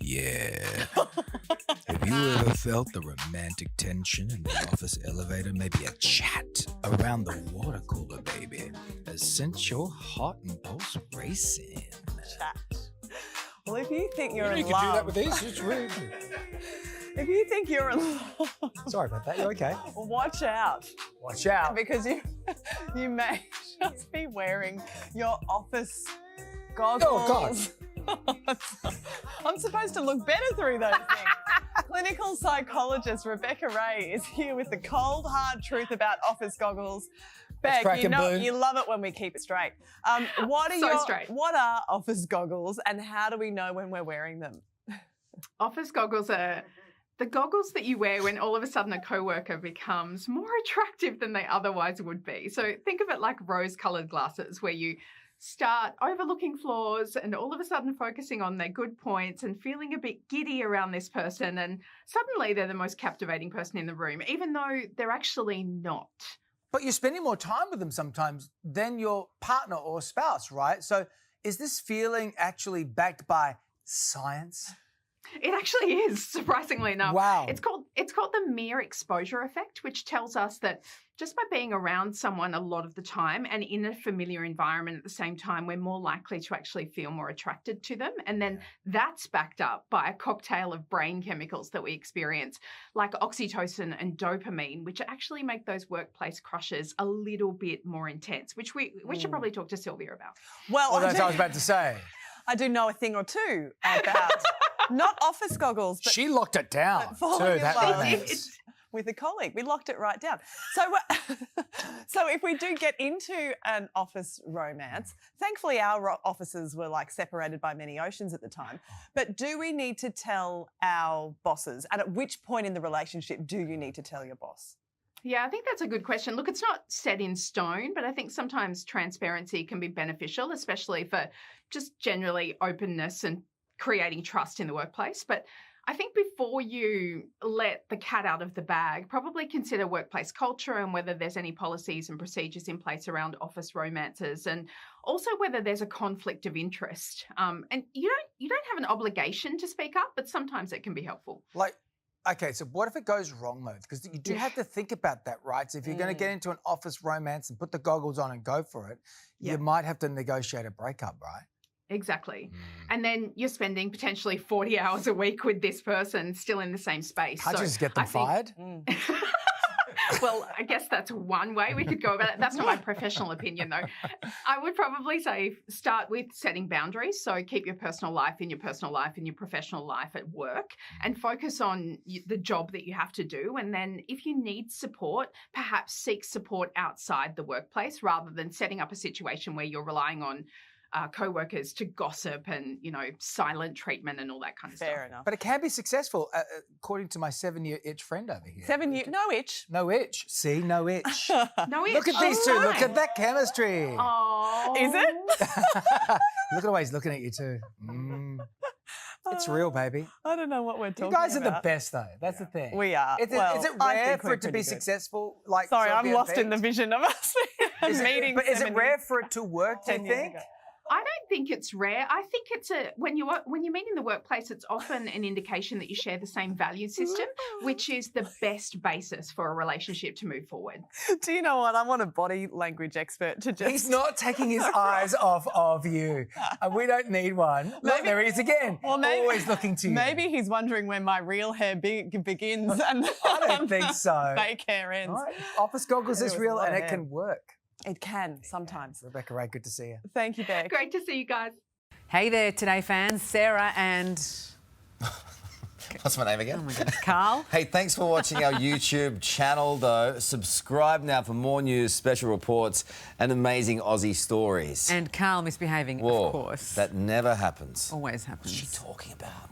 Yeah. Have you ever felt the romantic tension in the office elevator? Maybe a chat around the water cooler, baby, has sent your heart and pulse racing. Chat. Well, if you think you're in You love... can do that with these. It's really... If you think you're in love... Sorry about that. You okay? Well, watch out. Watch out. Because you may just be wearing your office goggles. Oh, God. I'm supposed to look better through those things. Clinical psychologist Rebecca Ray is here with the cold, hard truth about office goggles. Beck, you know, you love it when we keep it straight. What are office goggles and how do we know when we're wearing them? Office goggles are the goggles that you wear when all of a sudden a coworker becomes more attractive than they otherwise would be. So think of it like rose-coloured glasses where you start overlooking flaws and all of a sudden focusing on their good points and feeling a bit giddy around this person, and suddenly they're the most captivating person in the room, even though they're actually not. But you're spending more time with them sometimes than your partner or spouse, right? So is this feeling actually backed by science? It actually is, surprisingly enough. Wow. It's called the mere exposure effect, which tells us that just by being around someone a lot of the time and in a familiar environment at the same time, we're more likely to actually feel more attracted to them. And then that's backed up by a cocktail of brain chemicals that we experience, like oxytocin and dopamine, which actually make those workplace crushes a little bit more intense, which we should probably talk to Sylvia about. Well, that's what I was about to say. I do know a thing or two about not office goggles, but she locked it down too, that romance. With a colleague. We locked it right down. So if we do get into an office romance, thankfully our offices were like separated by many oceans at the time, but do we need to tell our bosses? And at which point in the relationship do you need to tell your boss? Yeah, I think that's a good question. Look, it's not set in stone, but I think sometimes transparency can be beneficial, especially for just generally openness and creating trust in the workplace. But I think before you let the cat out of the bag, probably consider workplace culture and whether there's any policies and procedures in place around office romances, and also whether there's a conflict of interest. And you don't have an obligation to speak up, but sometimes it can be helpful. Okay, so what if it goes wrong, though? Because you do have to think about that, right? So if you're going to get into an office romance and put the goggles on and go for it, you might have to negotiate a breakup, right? Exactly. And then you're spending potentially 40 hours a week with this person still in the same space. Can't you just get them fired? Well, I guess that's one way we could go about it. That's not my professional opinion, though. I would probably say start with setting boundaries. So keep your personal life in your personal life and your professional life at work, and focus on the job that you have to do. And then if you need support, perhaps seek support outside the workplace rather than setting up a situation where you're relying on co-workers to gossip and, silent treatment and all that kind of stuff. Fair enough. But it can be successful, according to my 7-year itch friend over here. 7 years? No itch. No itch. See, no itch. No itch. Look at these two. Look at that chemistry. Oh. Is it? Look at the way he's looking at you too. It's real, baby. I don't know what we're talking about. You guys are the best, though. That's the thing. We are. Is it rare for it to be successful? Sorry, I'm lost in the vision of us meeting. But is it rare for it to work, do you think? I don't think it's rare. I think it's when you meet in the workplace, it's often an indication that you share the same value system, which is the best basis for a relationship to move forward. Do you know what? I want a body language expert to just... He's not taking his eyes off of you. We don't need one. Look, there he is again. Well, always looking to you. Maybe he's wondering when my real hair begins and I don't think so. Fake hair ends. Right. Office goggles is real and it can work. It can, sometimes. Rebecca Ray, good to see you. Thank you, Beck. Great to see you guys. Hey there, Today fans. Sarah and... What's my name again? Oh my God, Carl. Hey, thanks for watching our YouTube channel, though. Subscribe now for more news, special reports and amazing Aussie stories. And Carl misbehaving, Whoa, of course. that never happens. Always happens. What's she talking about?